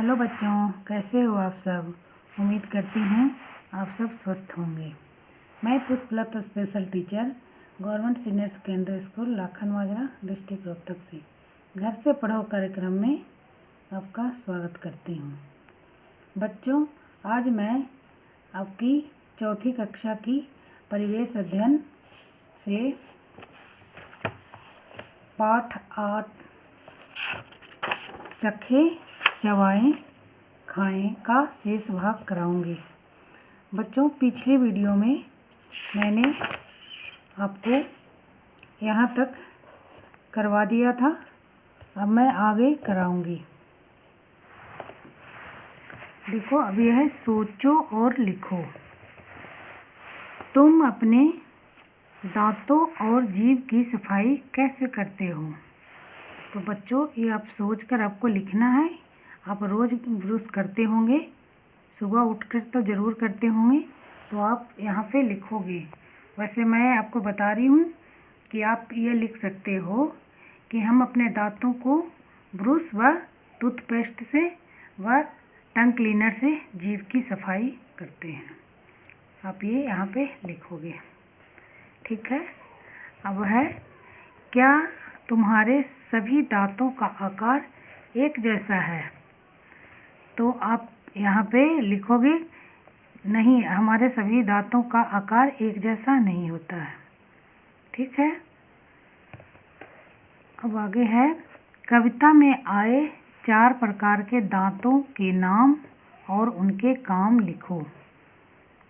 Hello बच्चों, कैसे हो आप सब। उम्मीद करती हूँ आप सब स्वस्थ होंगे। मैं Pushplata special teacher government senior secondary school Lakhan Majra district Rohtak से घर से पढ़ो कार्यक्रम में आपका स्वागत करती हूँ। बच्चों, आज मैं आपकी चौथी कक्षा की परिवेश अध्ययन से पाठ 8 चखें चबाएं खाएं का शेष भाग कराऊंगी। बच्चों, पिछले वीडियो में मैंने आपको यहाँ तक करवा दिया था, अब मैं आगे कराऊंगी। देखो, अब यह है सोचो और लिखो। तुम अपने दांतों और जीभ की सफाई कैसे करते हो? तो बच्चों, ये आप सोचकर आपको लिखना है। आप रोज़ ब्रश करते होंगे, सुबह उठकर तो ज़रूर करते होंगे, तो आप यहाँ पे लिखोगे। वैसे मैं आपको बता रही हूँ कि आप ये लिख सकते हो कि हम अपने दांतों को ब्रश व टूथपेस्ट से व टंग क्लीनर से जीभ की सफाई करते हैं। आप ये यहाँ पे लिखोगे, ठीक है। अब है, क्या तुम्हारे सभी दांतों का आकार एक जैसा है? तो आप यहाँ पे लिखोगे, नहीं, हमारे सभी दांतों का आकार एक जैसा नहीं होता है, ठीक है। अब आगे है, कविता में आए 4 प्रकार के दांतों के नाम और उनके काम लिखो।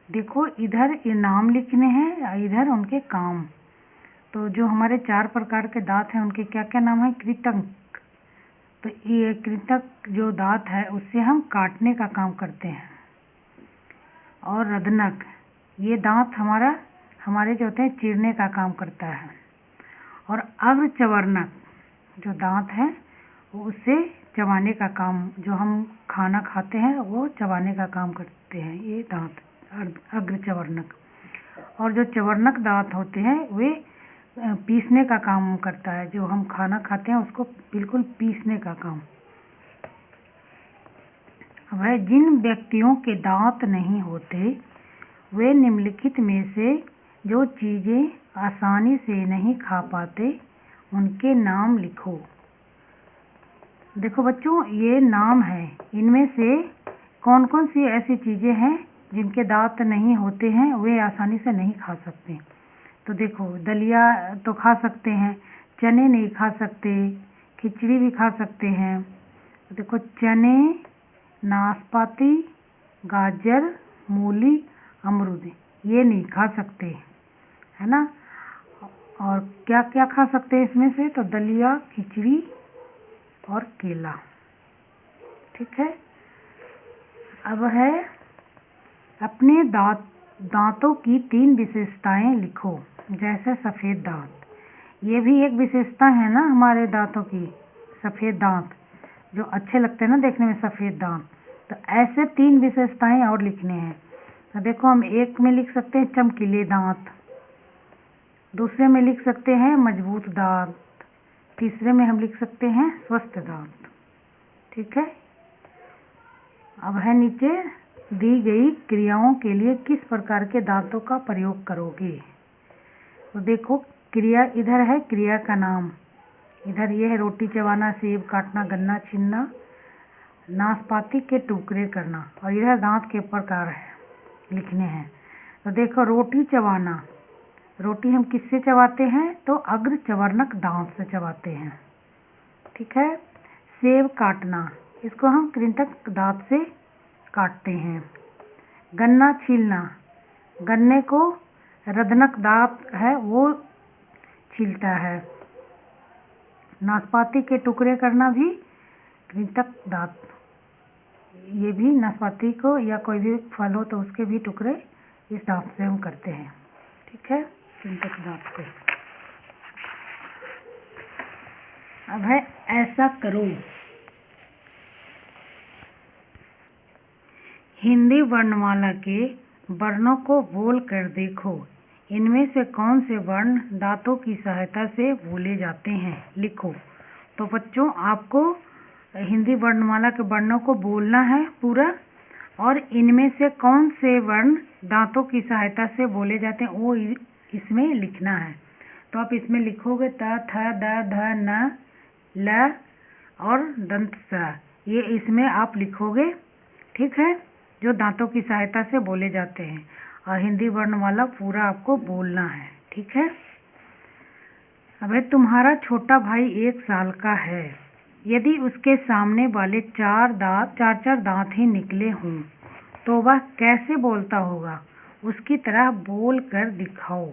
देखो, इधर ये नाम लिखने हैं, इधर उनके काम। तो जो हमारे 4 प्रकार के दांत हैं उनके क्या क्या नाम है? कृंतक। तो ये कृंतक जो दांत है उससे हम काटने का काम करते हैं। और रदनक, ये दांत हमारे जो होते हैं चीरने का काम करता है। और अग्रचवर्णक जो दांत है वो उससे चबाने का काम, जो हम खाना खाते हैं वो चबाने का काम करते हैं ये दांत अग्रचवर्णक। और जो चवर्णक दांत होते हैं वे पीसने का काम करता है, जो हम खाना खाते हैं उसको बिल्कुल पीसने का काम। अब है, जिन व्यक्तियों के दांत नहीं होते वे निम्नलिखित में से जो चीज़ें आसानी से नहीं खा पाते उनके नाम लिखो। देखो बच्चों, ये नाम है, इनमें से कौन कौन सी ऐसी चीज़ें हैं जिनके दांत नहीं होते हैं वे आसानी से नहीं खा सकते। तो देखो, दलिया तो खा सकते हैं, चने नहीं खा सकते, खिचड़ी भी खा सकते हैं। तो देखो, चने, नाशपाती, गाजर, मूली, अमरूद, ये नहीं खा सकते, है ना। और क्या क्या खा सकते हैं इसमें से? तो दलिया, खिचड़ी और केला, ठीक है। अब है, अपने दांतों की 3 विशेषताएं लिखो। जैसे सफ़ेद दांत, ये भी एक विशेषता है ना हमारे दांतों की। सफ़ेद दांत जो अच्छे लगते हैं ना देखने में, सफ़ेद दांत। तो ऐसे 3 विशेषताएं और लिखने हैं। तो देखो, हम एक में लिख सकते हैं चमकीले दांत, दूसरे में लिख सकते हैं मजबूत दांत, तीसरे में हम लिख सकते हैं स्वस्थ दांत, ठीक है। अब है, नीचे दी गई क्रियाओं के लिए किस प्रकार के दांतों का प्रयोग करोगे? तो देखो, क्रिया इधर है, क्रिया का नाम इधर ये है, रोटी चबाना, सेब काटना, गन्ना छीलना, नाशपाती के टुकड़े करना। और इधर दांत के प्रकार है लिखने हैं। तो देखो, रोटी चबाना, रोटी हम किससे चबाते हैं? तो अग्रचवर्णक दांत से चबाते हैं, ठीक है। सेब काटना, इसको हम कृंतक दांत से काटते हैं। गन्ना छीलना, गन्ने को रदनक दांत है वो छीलता है। नाशपाती के टुकड़े करना भी कृंतक दांत, ये भी नाशपाती को या कोई भी फल हो तो उसके भी टुकड़े इस दांत से हम करते हैं, ठीक है, कृंतक दांत से। अब है, ऐसा करो। हिंदी वर्णमाला के वर्णों को बोल कर देखो, इनमें से कौन से वर्ण दांतों की सहायता से बोले जाते हैं? लिखो। तो बच्चों, आपको हिंदी वर्णमाला के वर्णों को बोलना है पूरा, और इनमें से कौन से वर्ण दांतों की सहायता से बोले जाते हैं वो इसमें लिखना है। तो आप इसमें लिखोगे त, थ, द, ध, न, ल और दंत स, ये इसमें आप लिखोगे, ठीक है, जो दांतों की सहायता से बोले जाते हैं। और हिंदी वर्णमाला पूरा आपको बोलना है, ठीक है। अब तुम्हारा छोटा भाई 1 साल का है, यदि उसके सामने वाले चार दांत ही निकले हों तो वह कैसे बोलता होगा, उसकी तरह बोल कर दिखाओ।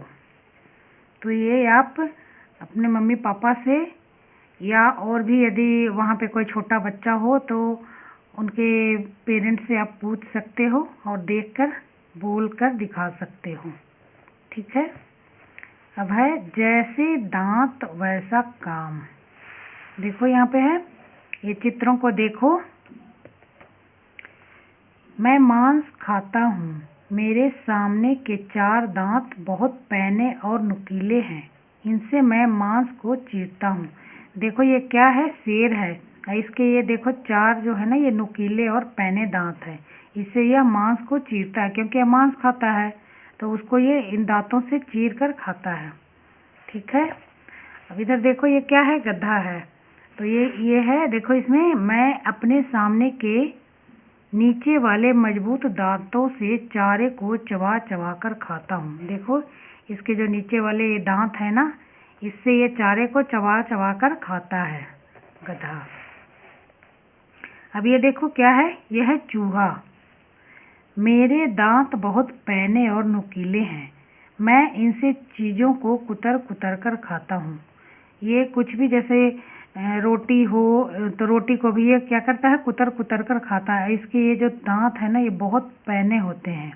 तो ये आप अपने मम्मी पापा से या और भी यदि वहाँ पे कोई छोटा बच्चा हो तो उनके पेरेंट्स से आप पूछ सकते हो और देखकर बोल कर दिखा सकते हो, ठीक है। अब है जैसे दांत वैसा काम। देखो यहाँ पे है, ये चित्रों को देखो। मैं मांस खाता हूँ, मेरे सामने के 4 दांत बहुत पैने और नुकीले हैं, इनसे मैं मांस को चीरता हूँ। देखो ये क्या है, शेर है। इसके ये देखो 4 जो है ना, ये नुकीले और पैने दांत है, इससे यह मांस को चीरता है, क्योंकि यह मांस खाता है तो उसको ये इन दांतों से चीर कर खाता है, ठीक है। अब इधर देखो ये क्या है, गधा है। तो ये है, देखो इसमें मैं अपने सामने के नीचे वाले मजबूत दांतों से चारे को चबा चबा कर खाता हूँ। देखो इसके जो नीचे वाले ये दांत है ना, इससे ये चारे को चबा चबा कर खाता है गधा। अब ये देखो क्या है, यह है चूहा। मेरे दांत बहुत पैने और नुकीले हैं, मैं इनसे चीज़ों को कुतर कुतर कर खाता हूँ। ये कुछ भी जैसे रोटी हो तो रोटी को भी ये क्या करता है, कुतर कुतर कर खाता है। इसके ये जो दांत है ना, ये बहुत पैने होते हैं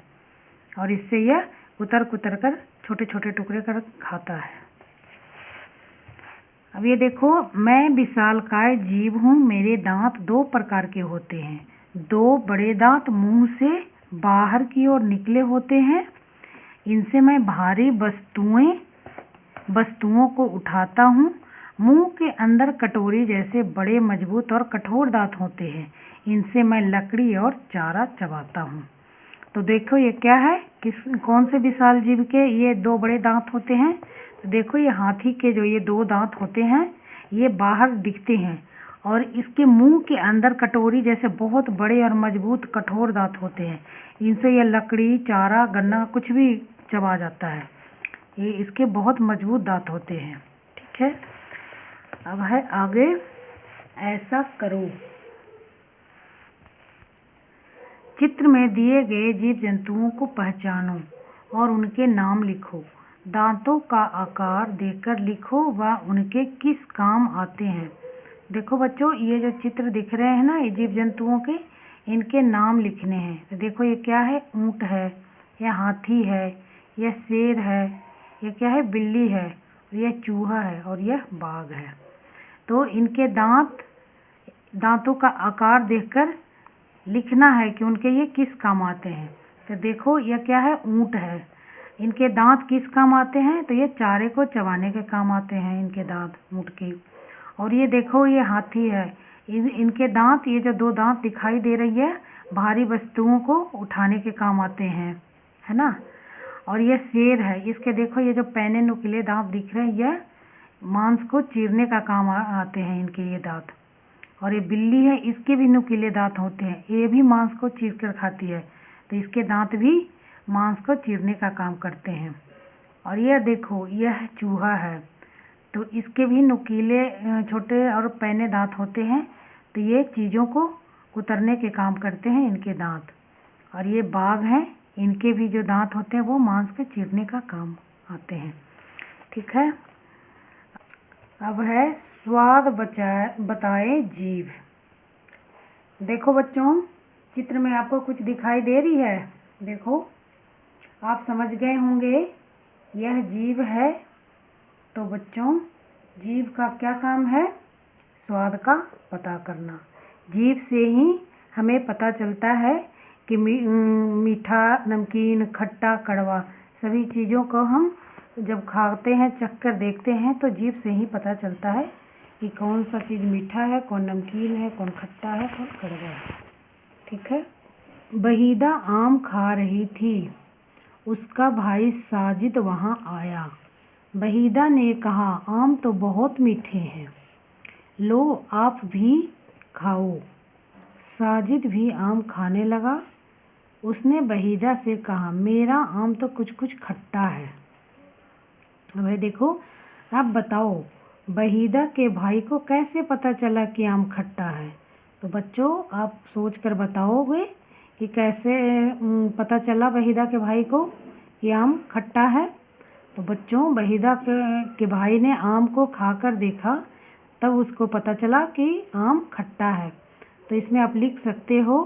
और इससे यह कुतर कुतर कर छोटे छोटे टुकड़े कर खाता है। अब ये देखो, मैं विशालकाय जीव हूँ, मेरे दांत 2 प्रकार के होते हैं। 2 बड़े दांत मुंह से बाहर की ओर निकले होते हैं, इनसे मैं भारी वस्तुओं को उठाता हूँ। मुंह के अंदर कटोरी जैसे बड़े मजबूत और कठोर दांत होते हैं, इनसे मैं लकड़ी और चारा चबाता हूँ। तो देखो ये क्या है, कौन से विशाल जीव के ये 2 बड़े दांत होते हैं। तो देखो ये हाथी के जो ये 2 दांत होते हैं, ये बाहर दिखते हैं और इसके मुंह के अंदर कटोरी जैसे बहुत बड़े और मजबूत कठोर दांत होते हैं, इनसे ये लकड़ी, चारा, गन्ना कुछ भी चबा जाता है। ये इसके बहुत मजबूत दांत होते हैं, ठीक है। अब है आगे, ऐसा करो। चित्र में दिए गए जीव जंतुओं को पहचानो और उनके नाम लिखो। दांतों का आकार देखकर लिखो वह उनके किस काम आते हैं। देखो बच्चों, ये जो चित्र दिख रहे हैं ना, ये जीव जंतुओं के, इनके नाम लिखने हैं। तो देखो ये क्या है, ऊंट है, यह हाथी है, यह शेर है, यह क्या है, बिल्ली है, यह चूहा है और यह बाघ है। तो इनके दांतों का आकार देखकर लिखना है कि उनके ये किस काम आते हैं। तो देखो यह क्या है, ऊंट है, इनके दांत किस काम आते हैं, तो ये चारे को चबाने के काम आते हैं इनके दांत ऊंट के। और ये देखो ये हाथी है, इनके दांत, ये जो 2 दांत दिखाई दे रही है, भारी वस्तुओं को उठाने के काम आते हैं, है ना। और ये शेर है, इसके देखो ये जो पैने नुकीले दांत दिख रहे हैं, यह मांस को चीरने का काम आते हैं इनके ये दांत। और ये बिल्ली है, इसके भी नुकीले दांत होते हैं, ये भी मांस को चीर कर खाती है, तो इसके दांत भी मांस को चीरने का काम करते हैं। और यह देखो यह चूहा है, तो इसके भी नुकीले छोटे और पैने दांत होते हैं, तो ये चीज़ों को कुतरने के काम करते हैं इनके दांत। और ये बाघ हैं, इनके भी जो दांत होते हैं वो मांस के चीरने का काम आते हैं, ठीक है। अब है स्वाद बताए जीव। देखो बच्चों, चित्र में आपको कुछ दिखाई दे रही है, देखो आप समझ गए होंगे यह जीव है। तो बच्चों, जीव का क्या काम है, स्वाद का पता करना। जीव से ही हमें पता चलता है कि मीठा, नमकीन, खट्टा, कड़वा सभी चीज़ों को हम जब खाते हैं, चख कर देखते हैं, तो जीभ से ही पता चलता है कि कौन सा चीज़ मीठा है, कौन नमकीन है, कौन खट्टा है, कौन कड़वा है। ठीक है। वहीदा आम खा रही थी, उसका भाई साजिद वहाँ आया। वहीदा ने कहा, आम तो बहुत मीठे हैं, लो आप भी खाओ। साजिद भी आम खाने लगा। उसने वहीदा से कहा, मेरा आम तो कुछ कुछ खट्टा है। भाई देखो, आप बताओ वहीदा के भाई को कैसे पता चला कि आम खट्टा है। तो बच्चों आप सोच कर बताओगे कि कैसे पता चला वहीदा के भाई को कि आम खट्टा है। तो बच्चों वहीदा के भाई ने आम को खाकर देखा, तब उसको पता चला कि आम खट्टा है। तो इसमें आप लिख सकते हो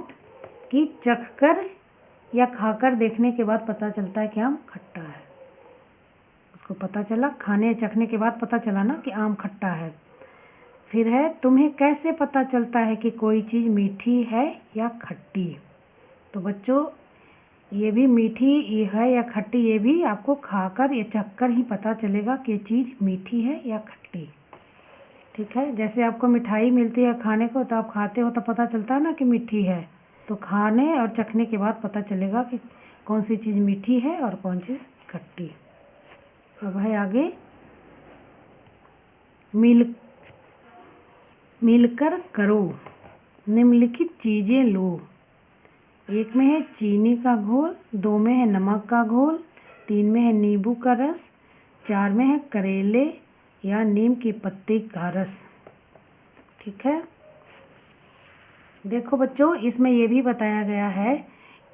कि चखकर या खाकर देखने के बाद पता चलता है कि आम खट्टा है। उसको पता चला, खाने चखने के बाद पता चला ना कि आम खट्टा है। फिर है, तुम्हें कैसे पता चलता है कि कोई चीज़ मीठी है या खट्टी। तो बच्चों ये भी मीठी है या खट्टी, ये भी आपको खाकर या चखकर ही पता चलेगा कि चीज़ मीठी है या खट्टी। ठीक है। जैसे आपको मिठाई मिलती है खाने को, तो आप खाते हो तो पता चलता है ना कि मीठी है। तो खाने और चखने के बाद पता चलेगा कि कौन सी चीज़ मीठी है और कौन सी खट्टी। अब है आगे, मिलकर करो, निम्नलिखित चीज़ें लो। एक में है चीनी का घोल, 2 में है नमक का घोल, 3 में है नींबू का रस, 4 में है करेले या नीम की पत्ती का रस। ठीक है। देखो बच्चों, इसमें ये भी बताया गया है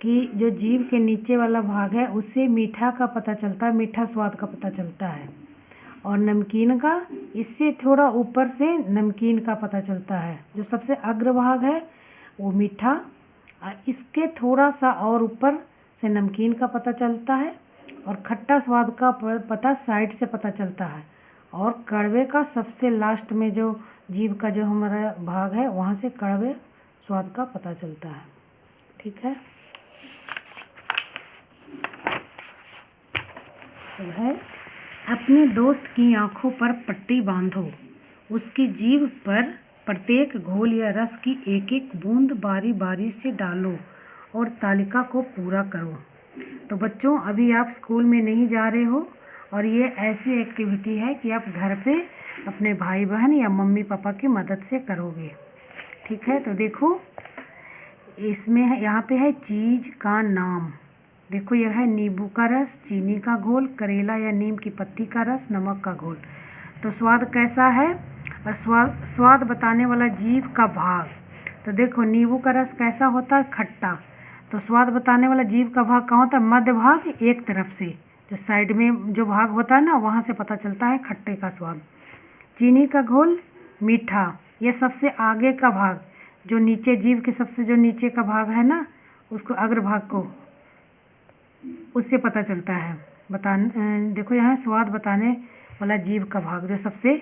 कि जो जीभ के नीचे वाला भाग है उससे मीठा का पता चलता है, मीठा स्वाद का पता चलता है। और नमकीन का, इससे थोड़ा ऊपर से नमकीन का पता चलता है। जो सबसे अग्रभाग है वो मीठा, इसके थोड़ा सा और ऊपर से नमकीन का पता चलता है। और खट्टा स्वाद का पता साइड से पता चलता है। और कड़वे का सबसे लास्ट में जो जीभ का जो हमारा भाग है, वहाँ से कड़वे स्वाद का पता चलता है। ठीक है। तो है, अपने दोस्त की आँखों पर पट्टी बांधो, उसकी जीभ पर प्रत्येक घोल या रस की एक एक बूंद बारी बारी से डालो और तालिका को पूरा करो। तो बच्चों अभी आप स्कूल में नहीं जा रहे हो, और ये ऐसी एक्टिविटी है कि आप घर पे अपने भाई बहन या मम्मी पापा की मदद से करोगे। ठीक है। तो देखो इसमें है, यहाँ पे है चीज़ का नाम। देखो यह है नींबू का रस, चीनी का घोल, करेला या नीम की पत्ती का रस, नमक का घोल। तो स्वाद कैसा है, और स्वाद बताने वाला जीभ का भाग। तो देखो नींबू का रस कैसा होता है, खट्टा। तो स्वाद बताने वाला जीभ का भाग कहाँ होता है, मध्य भाग एक तरफ से, जो साइड में जो भाग होता है ना, वहाँ से पता चलता है खट्टे का स्वाद। चीनी का घोल मीठा, ये सबसे आगे का भाग, जो नीचे जीभ के सबसे जो नीचे का भाग है ना, उसको अग्रभाग को, उससे पता चलता है। देखो यहाँ स्वाद बताने वाला जीभ का भाग जो सबसे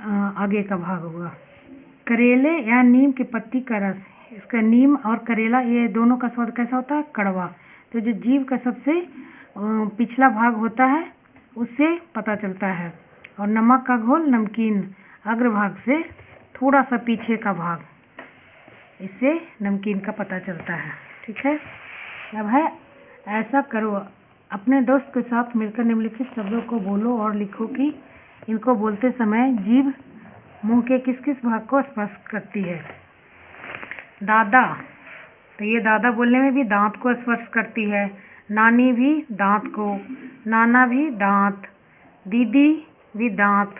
आगे का भाग होगा। करेले या नीम की पत्ती का रस, इसका नीम और करेला ये दोनों का स्वाद कैसा होता है, कड़वा। तो जो जीभ का सबसे पिछला भाग होता है उससे पता चलता है। और नमक का घोल नमकीन, अग्रभाग से थोड़ा सा पीछे का भाग, इससे नमकीन का पता चलता है। ठीक है। अब है, ऐसा करो, अपने दोस्त के साथ मिलकर निम्नलिखित शब्दों को बोलो और लिखो कि इनको बोलते समय जीभ मुंह के किस किस भाग को स्पर्श करती है। दादा, तो ये दादा बोलने में भी दांत को स्पर्श करती है। नानी भी दांत को, नाना भी दांत, दीदी भी दांत,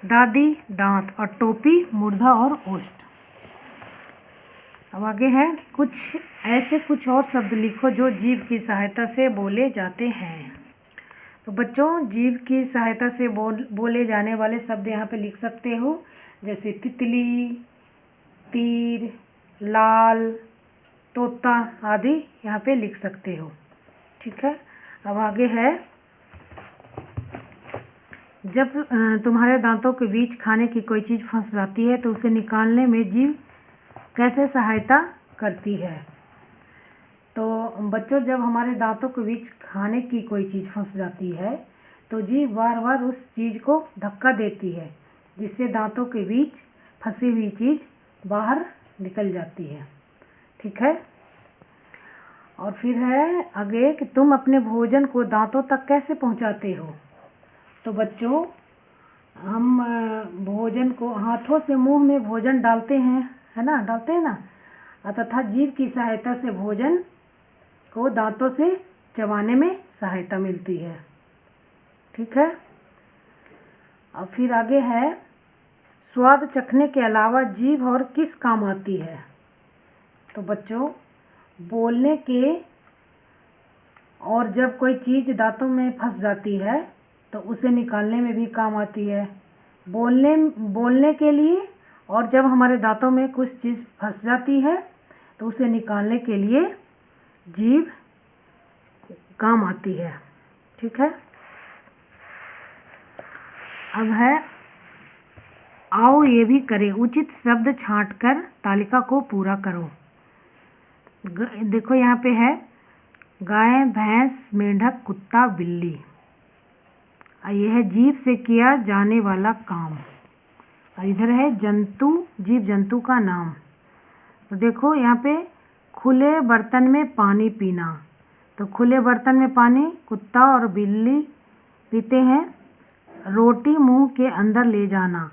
दादी दांत, और टोपी मूर्धा और ओष्ठ। अब आगे है, कुछ और शब्द लिखो जो जीभ की सहायता से बोले जाते हैं। तो बच्चों जीभ की सहायता से बोले जाने वाले शब्द यहाँ पे लिख सकते हो, जैसे तितली, तीर, लाल, तोता आदि यहाँ पे लिख सकते हो। ठीक है। अब आगे है, जब तुम्हारे दांतों के बीच खाने की कोई चीज़ फंस जाती है तो उसे निकालने में जीभ कैसे सहायता करती है। तो बच्चों जब हमारे दांतों के बीच खाने की कोई चीज़ फंस जाती है तो जीभ बार बार उस चीज़ को धक्का देती है, जिससे दांतों के बीच फंसी हुई चीज़ बाहर निकल जाती है। ठीक है। और फिर है आगे कि तुम अपने भोजन को दांतों तक कैसे पहुंचाते हो। तो बच्चों, हम भोजन को हाथों से मुंह में भोजन डालते हैं, है ना, डालते हैं ना, तथा जीभ की सहायता से भोजन को दांतों से चबाने में सहायता मिलती है। ठीक है। और फिर आगे है स्वाद चखने के अलावा जीभ और किस काम आती है। तो बच्चों, बोलने के और जब कोई चीज़ दांतों में फंस जाती है तो उसे निकालने में भी काम आती है। बोलने के लिए और जब हमारे दांतों में कुछ चीज़ फंस जाती है तो उसे निकालने के लिए जीभ काम आती है। ठीक है। अब है आओ ये भी करें, उचित शब्द छांटकर तालिका को पूरा करो। देखो यहाँ पे है गाय, भैंस, मेंढक, कुत्ता, बिल्ली। यह है जीभ से किया जाने वाला काम। और इधर है जंतु, जीव जंतु का नाम। तो देखो यहाँ पे खुले बर्तन में पानी पीना। तो खुले बर्तन में पानी कुत्ता और बिल्ली पीते हैं। रोटी मुंह के अंदर ले जाना।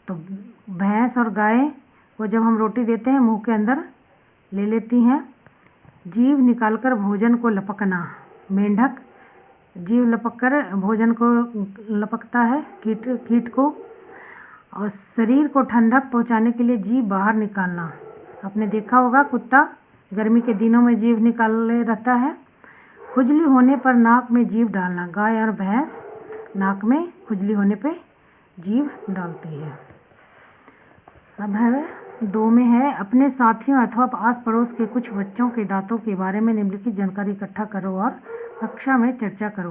तो भैंस और गाय को जब हम रोटी देते हैं मुंह के अंदर ले लेती हैं। जीभ निकालकर भोजन को लपकना। मेंढक जीभ लपककर भोजन को लपकता है, कीट को। और शरीर को ठंडक पहुंचाने के लिए जीभ बाहर निकालना। आपने देखा होगा कुत्ता गर्मी के दिनों में जीभ निकाले रहता है। खुजली होने पर नाक में जीभ डालना। गाय और भैंस नाक में खुजली होने पे जीभ डालती है। अब है 2 में है अपने साथियों अथवा आस पड़ोस के कुछ बच्चों के दांतों के बारे में निम्नलिखित जानकारी इकट्ठा करो और कक्षा में चर्चा करो।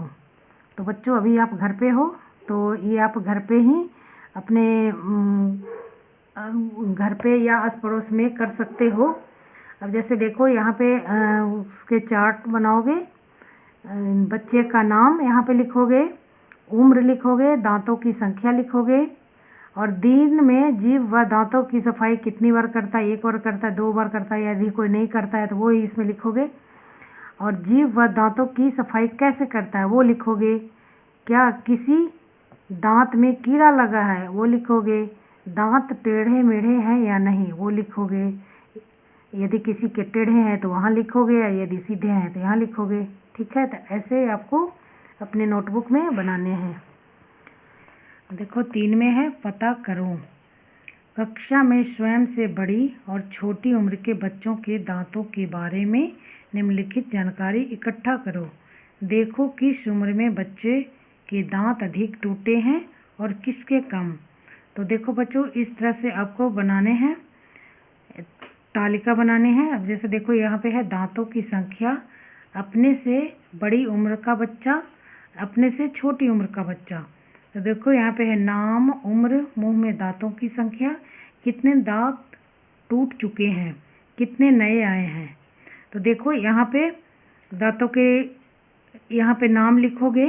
तो बच्चों, अभी आप घर पे हो तो ये आप घर पे ही अपने घर पे या आस पड़ोस में कर सकते हो। अब जैसे देखो यहाँ पे उसके चार्ट बनाओगे, बच्चे का नाम यहाँ पे लिखोगे, उम्र लिखोगे, दांतों की संख्या लिखोगे और दिन में जीभ व दांतों की सफाई कितनी बार करता है, 1 बार करता है, 2 बार करता है, यदि कोई नहीं करता है तो वो ही इसमें लिखोगे। और जीभ व दांतों की सफाई कैसे करता है वो लिखोगे। क्या किसी दांत में कीड़ा लगा है वो लिखोगे। दांत टेढ़े मेढ़े हैं या नहीं वो लिखोगे। यदि किसी के टेढ़े हैं तो वहाँ लिखोगे, यदि सीधे हैं तो यहाँ लिखोगे। ठीक है। तो ऐसे आपको अपने नोटबुक में बनाने हैं। देखो 3 में है पता करो। कक्षा में स्वयं से बड़ी और छोटी उम्र के बच्चों के दांतों के बारे में निम्नलिखित जानकारी इकट्ठा करो। देखो किस उम्र में बच्चे के दांत अधिक टूटे हैं और किसके कम। तो देखो बच्चों, इस तरह से आपको बनाने हैं, तालिका बनाने हैं। अब जैसे देखो यहाँ पे है दांतों की संख्या, अपने से बड़ी उम्र का बच्चा, अपने से छोटी उम्र का बच्चा। तो देखो यहाँ पे है नाम, उम्र, मुंह में दांतों की संख्या, कितने दांत टूट चुके हैं, कितने नए आए हैं। तो देखो यहाँ पे दांतों के यहाँ पे नाम लिखोगे,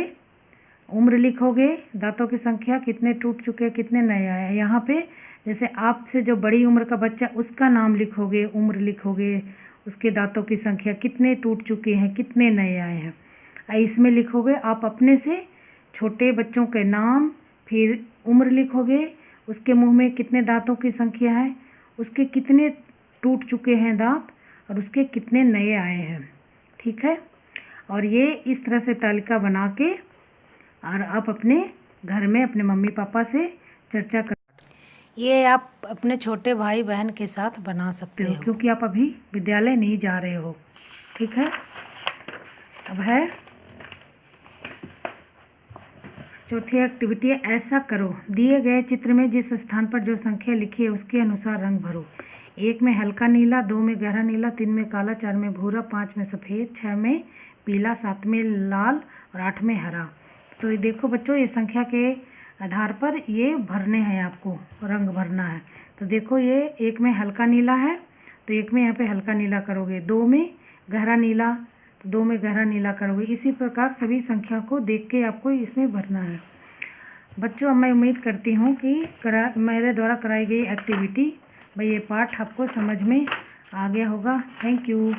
उम्र लिखोगे, दांतों की संख्या, कितने टूट चुके हैं, कितने नए आए हैं। यहाँ पे जैसे आपसे जो बड़ी उम्र का बच्चा उसका नाम लिखोगे, उम्र लिखोगे, उसके दांतों की संख्या, कितने टूट चुके हैं, कितने नए आए हैं। इसमें लिखोगे आप अपने से छोटे बच्चों के नाम, फिर उम्र लिखोगे, उसके मुंह में कितने दांतों की संख्या है, उसके कितने टूट चुके हैं दांत और उसके कितने नए आए हैं। ठीक है। और ये इस तरह से तालिका बना के और आप अपने घर में अपने मम्मी पापा से चर्चा कर, ये आप अपने छोटे भाई बहन के साथ बना सकते हो क्योंकि आप अभी विद्यालय नहीं जा रहे हो। ठीक है। अब है चौथी एक्टिविटी है ऐसा करो। दिए गए चित्र में जिस स्थान पर जो संख्या लिखी है उसके अनुसार रंग भरो। 1 में हल्का नीला, 2 में गहरा नीला, 3 में काला, 4 में भूरा, 5 में सफ़ेद, 6 में पीला, 7 में लाल और 8 में हरा। तो ये देखो बच्चों, ये संख्या के आधार पर ये भरने हैं, आपको रंग भरना है। तो देखो ये 1 में हल्का नीला है तो 1 में यहाँ पे हल्का नीला करोगे, 2 में गहरा नीला तो 2 में गहरा नीला करोगे। इसी प्रकार सभी संख्या को देख के आपको इसमें भरना है। बच्चों, अब मैं उम्मीद करती हूँ कि मेरे द्वारा कराई गई एक्टिविटी भाई ये पाठ आपको समझ में आ गया होगा। Thank you.